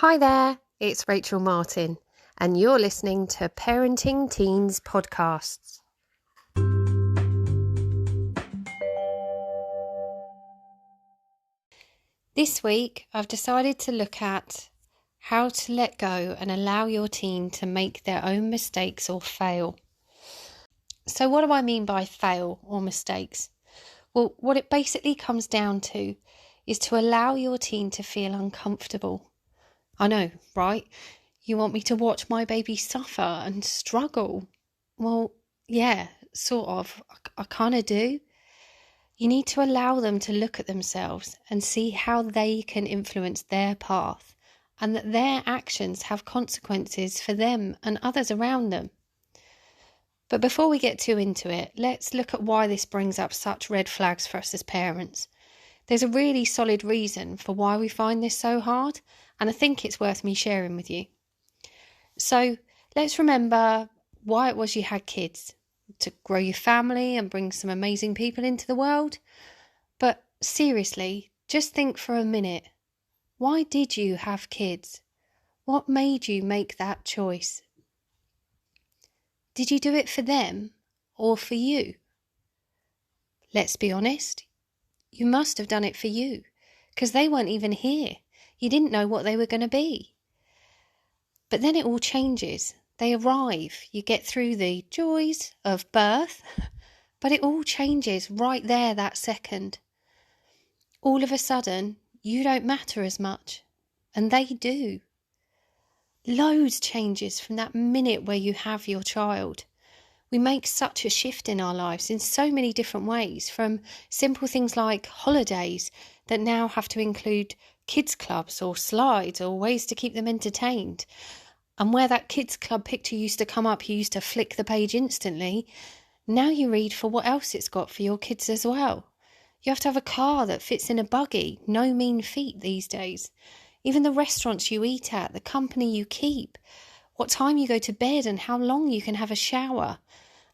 Hi there, it's Rachel Martin, and you're listening to Parenting Teens Podcasts. This week, I've decided to look at how to let go and allow your teen to make their own mistakes or fail. So what do I mean by fail or mistakes? Well, what it basically comes down to is to allow your teen to feel uncomfortable. I know, right? You want me to watch my baby suffer and struggle? Well, yeah, sort of. I kind of do. You need to allow them to look at themselves and see how they can influence their path and that their actions have consequences for them and others around them. But before we get too into it, let's look at why this brings up such red flags for us as parents. There's a really solid reason for why we find this so hard, and I think it's worth me sharing with you. So let's remember why it was you had kids, to grow your family and bring some amazing people into the world. But seriously, just think for a minute. Why did you have kids? What made you make that choice? Did you do it for them or for you? Let's be honest. You must have done it for you, because they weren't even here. You didn't know what they were going to be. But then it all changes. They arrive. You get through the joys of birth, but it all changes right there that second. All of a sudden, you don't matter as much, and they do. Loads changes from that minute where you have your child. We make such a shift in our lives in so many different ways, from simple things like holidays that now have to include kids clubs or slides or ways to keep them entertained. And where that kids club picture used to come up, you used to flick the page instantly. Now you read for what else it's got for your kids as well. You have to have a car that fits in a buggy. No mean feat these days. Even the restaurants you eat at, the company you keep, what time you go to bed and how long you can have a shower.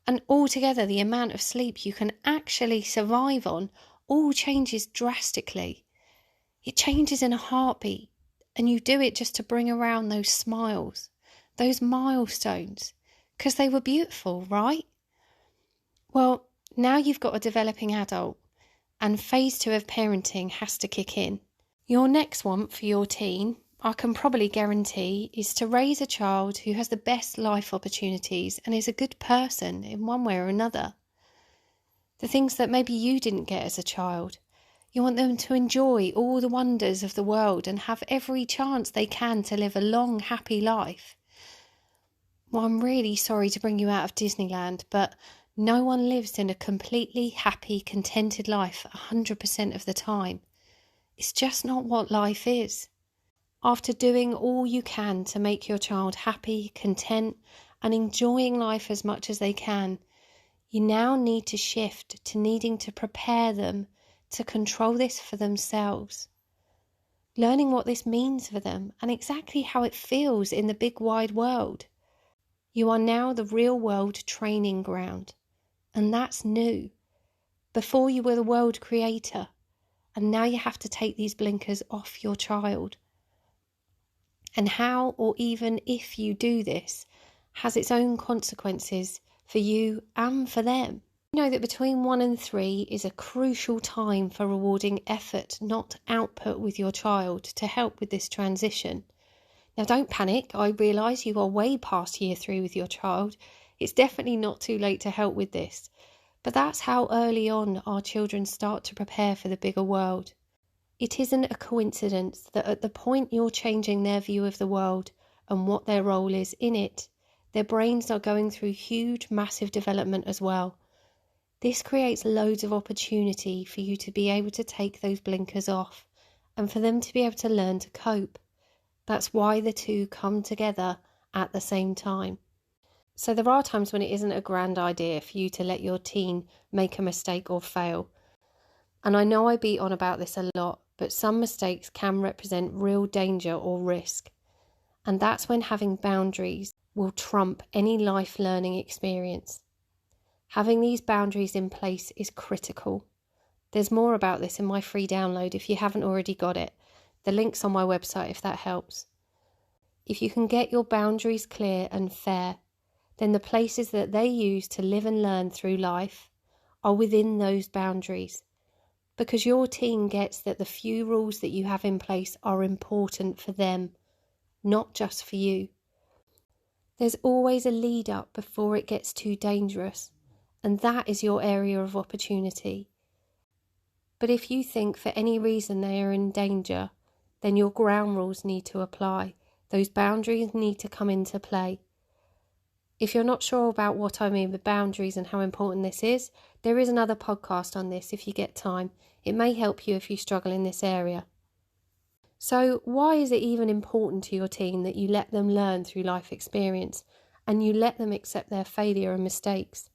And altogether, the amount of sleep you can actually survive on all changes drastically. It changes in a heartbeat, and you do it just to bring around those smiles, those milestones, because they were beautiful, right? Well, now you've got a developing adult, and phase 2 of parenting has to kick in. Your next one for your teen, I can probably guarantee, is to raise a child who has the best life opportunities and is a good person in one way or another. The things that maybe you didn't get as a child. You want them to enjoy all the wonders of the world and have every chance they can to live a long, happy life. Well, I'm really sorry to bring you out of Disneyland, but no one lives in a completely happy, contented life 100% of the time. It's just not what life is. After doing all you can to make your child happy, content, and enjoying life as much as they can, you now need to shift to needing to prepare them to control this for themselves. Learning what this means for them and exactly how it feels in the big wide world. You are now the real world training ground, and that's new. Before you were the world creator, and now you have to take these blinkers off your child. And how, or even if you do this, has its own consequences for you and for them. You know that between 1 and 3 is a crucial time for rewarding effort, not output, with your child to help with this transition. Now don't panic, I realise you are way past year 3 with your child. It's definitely not too late to help with this. But that's how early on our children start to prepare for the bigger world. It isn't a coincidence that at the point you're changing their view of the world and what their role is in it, their brains are going through huge, massive development as well. This creates loads of opportunity for you to be able to take those blinkers off and for them to be able to learn to cope. That's why the two come together at the same time. So there are times when it isn't a grand idea for you to let your teen make a mistake or fail. And I know I beat on about this a lot, but some mistakes can represent real danger or risk. And that's when having boundaries will trump any life learning experience. Having these boundaries in place is critical. There's more about this in my free download if you haven't already got it. The link's on my website if that helps. If you can get your boundaries clear and fair, then the places that they use to live and learn through life are within those boundaries, because your teen gets that the few rules that you have in place are important for them, not just for you. There's always a lead up before it gets too dangerous, and that is your area of opportunity. But if you think for any reason they are in danger, then your ground rules need to apply. Those boundaries need to come into play. If you're not sure about what I mean with boundaries and how important this is, there is another podcast on this if you get time. It may help you if you struggle in this area. So why is it even important to your teen that you let them learn through life experience and you let them accept their failure and mistakes?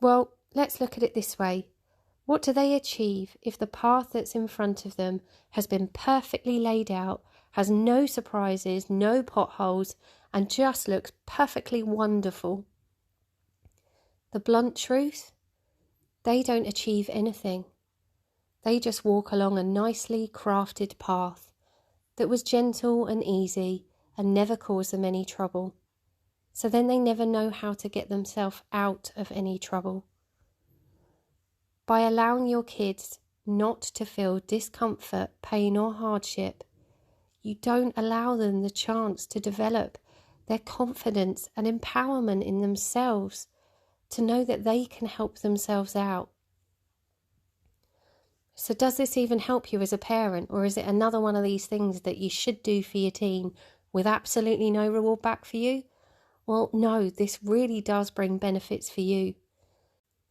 Well, let's look at it this way. What do they achieve if the path that's in front of them has been perfectly laid out, has no surprises, no potholes, and just looks perfectly wonderful? The blunt truth? They don't achieve anything. They just walk along a nicely crafted path that was gentle and easy and never caused them any trouble. So then they never know how to get themselves out of any trouble. By allowing your kids not to feel discomfort, pain or hardship, you don't allow them the chance to develop their confidence and empowerment in themselves to know that they can help themselves out. So does this even help you as a parent, or is it another one of these things that you should do for your teen with absolutely no reward back for you? Well, no, this really does bring benefits for you.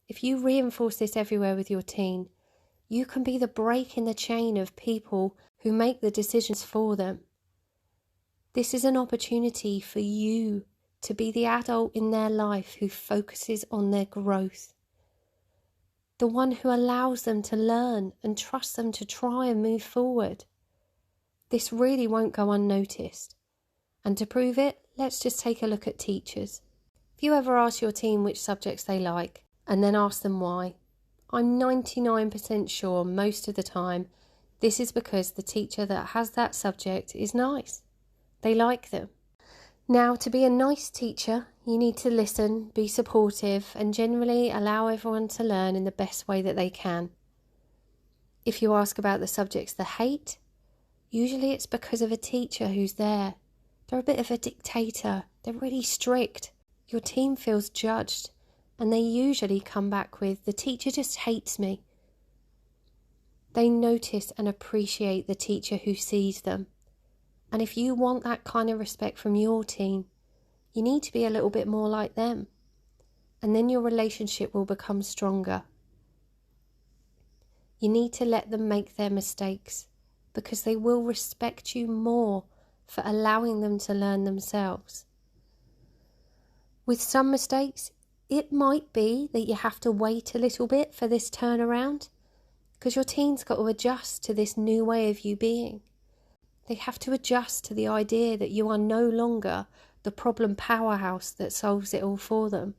If you reinforce this everywhere with your teen, you can be the break in the chain of people who make the decisions for them. This is an opportunity for you to be the adult in their life who focuses on their growth. The one who allows them to learn and trusts them to try and move forward. This really won't go unnoticed. And to prove it, let's just take a look at teachers. If you ever ask your teen which subjects they like, and then ask them why, I'm 99% sure most of the time this is because the teacher that has that subject is nice. They like them. Now, to be a nice teacher, you need to listen, be supportive, and generally allow everyone to learn in the best way that they can. If you ask about the subjects they hate, usually it's because of a teacher who's there. They're a bit of a dictator. They're really strict. Your teen feels judged, and they usually come back with, the teacher just hates me. They notice and appreciate the teacher who sees them. And if you want that kind of respect from your teen, you need to be a little bit more like them. And then your relationship will become stronger. You need to let them make their mistakes, because they will respect you more for allowing them to learn themselves. With some mistakes, it might be that you have to wait a little bit for this turnaround, because your teen's got to adjust to this new way of you being. They have to adjust to the idea that you are no longer the problem powerhouse that solves it all for them.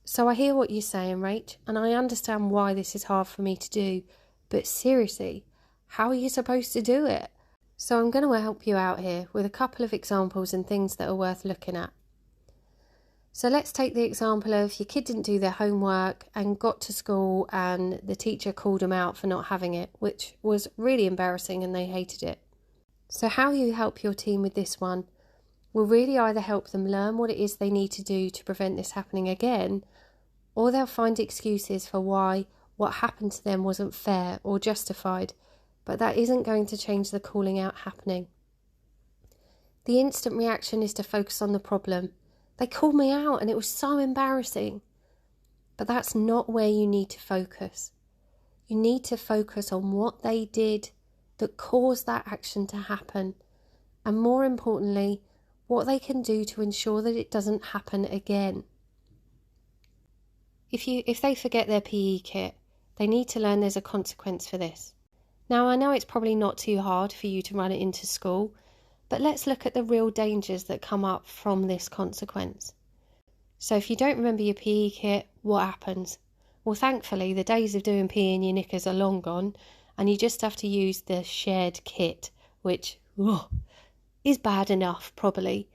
So I hear what you're saying, Rach, and I understand why this is hard for me to do, but seriously, how are you supposed to do it? So I'm going to help you out here with a couple of examples and things that are worth looking at. So let's take the example of your kid didn't do their homework and got to school and the teacher called them out for not having it, which was really embarrassing and they hated it. So how you help your teen with this one will really either help them learn what it is they need to do to prevent this happening again, or they'll find excuses for why what happened to them wasn't fair or justified, but that isn't going to change the calling out happening. The instant reaction is to focus on the problem. They called me out and it was so embarrassing. But that's not where you need to focus. You need to focus on what they did that caused that action to happen, and more importantly, what they can do to ensure that it doesn't happen again. If they forget their PE kit, they need to learn there's a consequence for this. Now, I know it's probably not too hard for you to run it into school, but let's look at the real dangers that come up from this consequence. So if you don't remember your PE kit, what happens? Well, thankfully, the days of doing PE in your knickers are long gone, and you just have to use the shared kit, which, is bad enough, probably.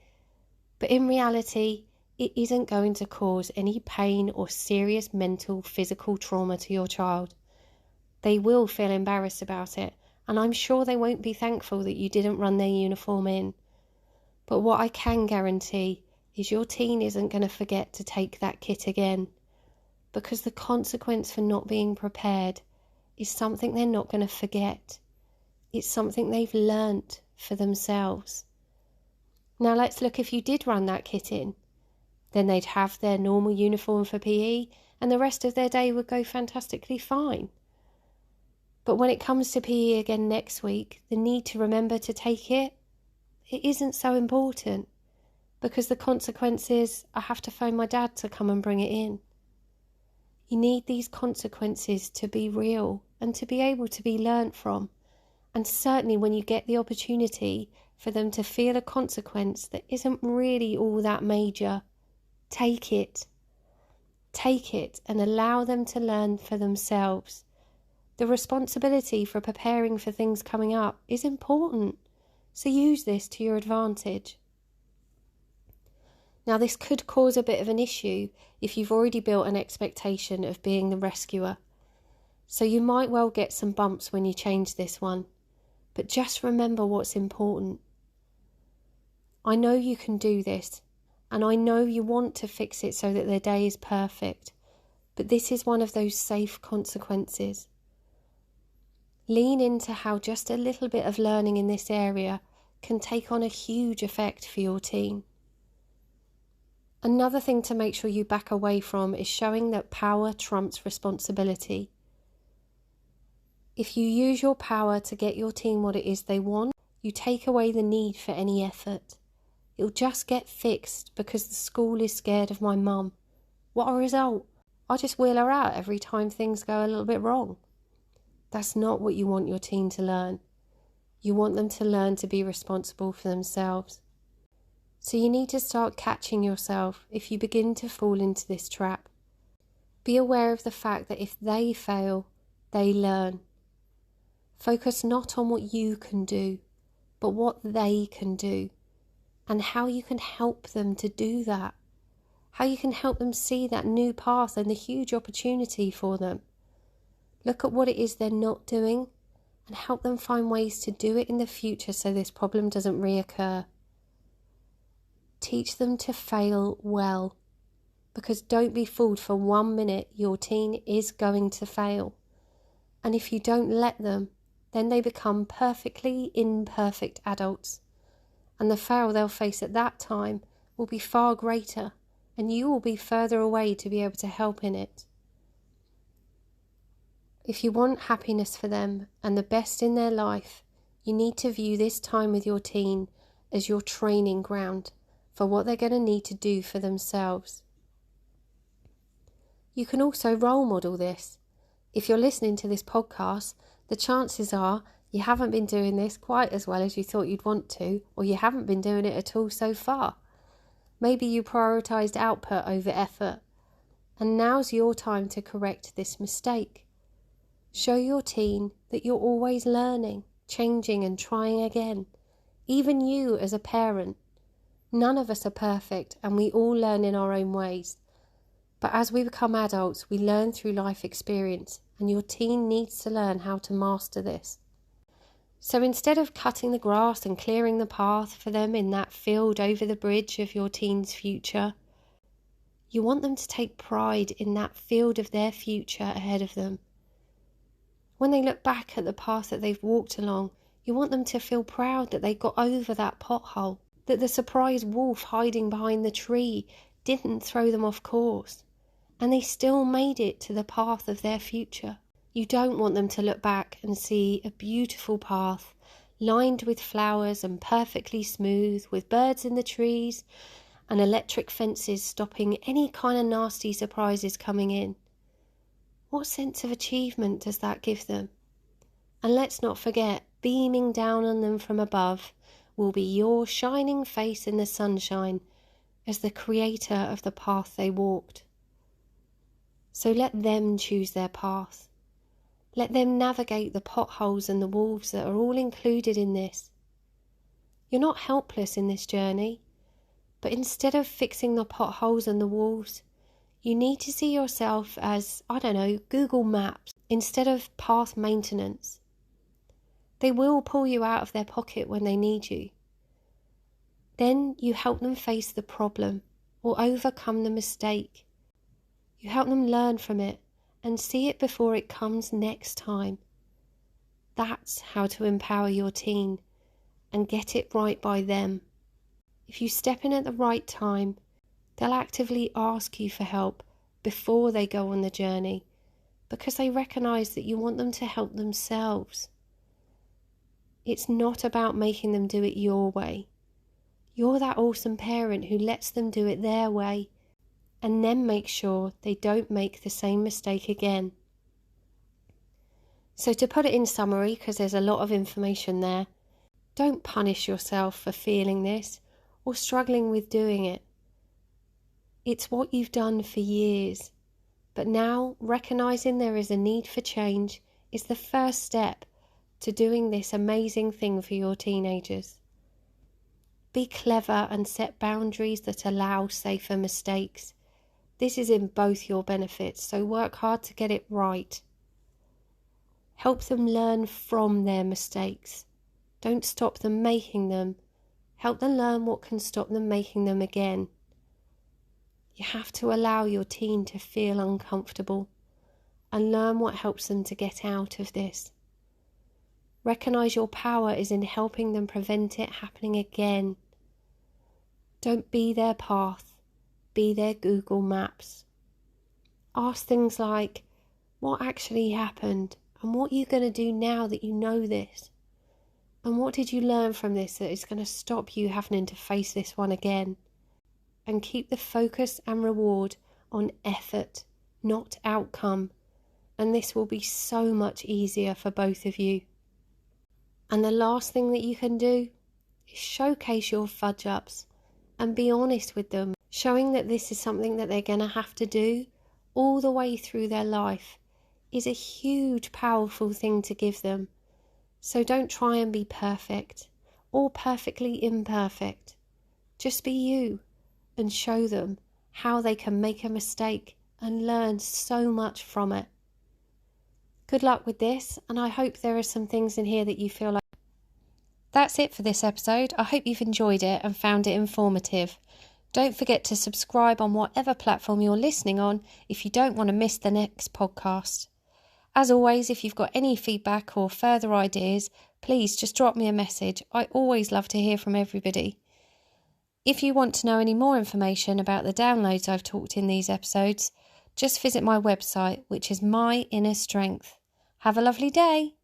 But in reality, it isn't going to cause any pain or serious mental, physical trauma to your child. They will feel embarrassed about it, and I'm sure they won't be thankful that you didn't run their uniform in. But what I can guarantee is your teen isn't going to forget to take that kit again, because the consequence for not being prepared is something they're not going to forget. It's something they've learnt for themselves. Now let's look if you did run that kit in. Then they'd have their normal uniform for PE and the rest of their day would go fantastically fine. But when it comes to PE again next week, the need to remember to take it isn't so important, because the consequence is I have to phone my dad to come and bring it in. You need these consequences to be real and to be able to be learnt from. And certainly when you get the opportunity for them to feel a consequence that isn't really all that major, take it. Take it and allow them to learn for themselves. The responsibility for preparing for things coming up is important, so use this to your advantage. Now, this could cause a bit of an issue if you've already built an expectation of being the rescuer. So you might well get some bumps when you change this one. But just remember what's important. I know you can do this, and I know you want to fix it so that their day is perfect. But this is one of those safe consequences. Lean into how just a little bit of learning in this area can take on a huge effect for your teen. Another thing to make sure you back away from is showing that power trumps responsibility. If you use your power to get your teen what it is they want, you take away the need for any effort. It'll just get fixed because the school is scared of my mum. What a result! I just wheel her out every time things go a little bit wrong. That's not what you want your teen to learn. You want them to learn to be responsible for themselves. So you need to start catching yourself if you begin to fall into this trap. Be aware of the fact that if they fail, they learn. Focus not on what you can do, but what they can do, and how you can help them to do that. How you can help them see that new path and the huge opportunity for them. Look at what it is they're not doing and help them find ways to do it in the future so this problem doesn't reoccur. Teach them to fail well, because don't be fooled for 1 minute, your teen is going to fail. And if you don't let them, then they become perfectly imperfect adults. And the fail they'll face at that time will be far greater, and you will be further away to be able to help in it. If you want happiness for them and the best in their life, you need to view this time with your teen as your training ground for what they're going to need to do for themselves. You can also role model this. If you're listening to this podcast, the chances are you haven't been doing this quite as well as you thought you'd want to, or you haven't been doing it at all so far. Maybe you prioritised output over effort, and now's your time to correct this mistake. Show your teen that you're always learning, changing and trying again. Even you as a parent. None of us are perfect and we all learn in our own ways. But as we become adults, we learn through life experience, and your teen needs to learn how to master this. So instead of cutting the grass and clearing the path for them in that field over the bridge of your teen's future, you want them to take pride in that field of their future ahead of them. When they look back at the path that they've walked along, you want them to feel proud that they got over that pothole, that the surprise wolf hiding behind the tree didn't throw them off course, and they still made it to the path of their future. You don't want them to look back and see a beautiful path lined with flowers and perfectly smooth, with birds in the trees and electric fences stopping any kind of nasty surprises coming in. What sense of achievement does that give them? And let's not forget, beaming down on them from above will be your shining face in the sunshine as the creator of the path they walked. So let them choose their path. Let them navigate the potholes and the wolves that are all included in this. You're not helpless in this journey, but instead of fixing the potholes and the walls, you need to see yourself as, Google Maps instead of path maintenance. They will pull you out of their pocket when they need you. Then you help them face the problem or overcome the mistake. You help them learn from it and see it before it comes next time. That's how to empower your teen and get it right by them. If you step in at the right time, they'll actively ask you for help before they go on the journey because they recognise that you want them to help themselves. It's not about making them do it your way. You're that awesome parent who lets them do it their way and then make sure they don't make the same mistake again. So to put it in summary, because there's a lot of information there, don't punish yourself for feeling this or struggling with doing it. It's what you've done for years, but now recognising there is a need for change is the first step to doing this amazing thing for your teenagers. Be clever and set boundaries that allow safer mistakes. This is in both your benefits, so work hard to get it right. Help them learn from their mistakes. Don't stop them making them. Help them learn what can stop them making them again. You have to allow your teen to feel uncomfortable and learn what helps them to get out of this. Recognise your power is in helping them prevent it happening again. Don't be their path, be their Google Maps. Ask things like, what actually happened and what are you going to do now that you know this? And what did you learn from this that is going to stop you having to face this one again? And keep the focus and reward on effort, not outcome. And this will be so much easier for both of you. And the last thing that you can do is showcase your fudge ups and be honest with them, showing that this is something that they're going to have to do all the way through their life is a huge, powerful thing to give them. So don't try and be perfect or perfectly imperfect. Just be you and show them how they can make a mistake and learn so much from it. Good luck with this, and I hope there are some things in here that you feel like. That's it for this episode. I hope you've enjoyed it and found it informative. Don't forget to subscribe on whatever platform you're listening on if you don't want to miss the next podcast. As always, if you've got any feedback or further ideas, please just drop me a message. I always love to hear from everybody. If you want to know any more information about the downloads I've talked in these episodes, just visit my website, which is My Inner Strength. Have a lovely day.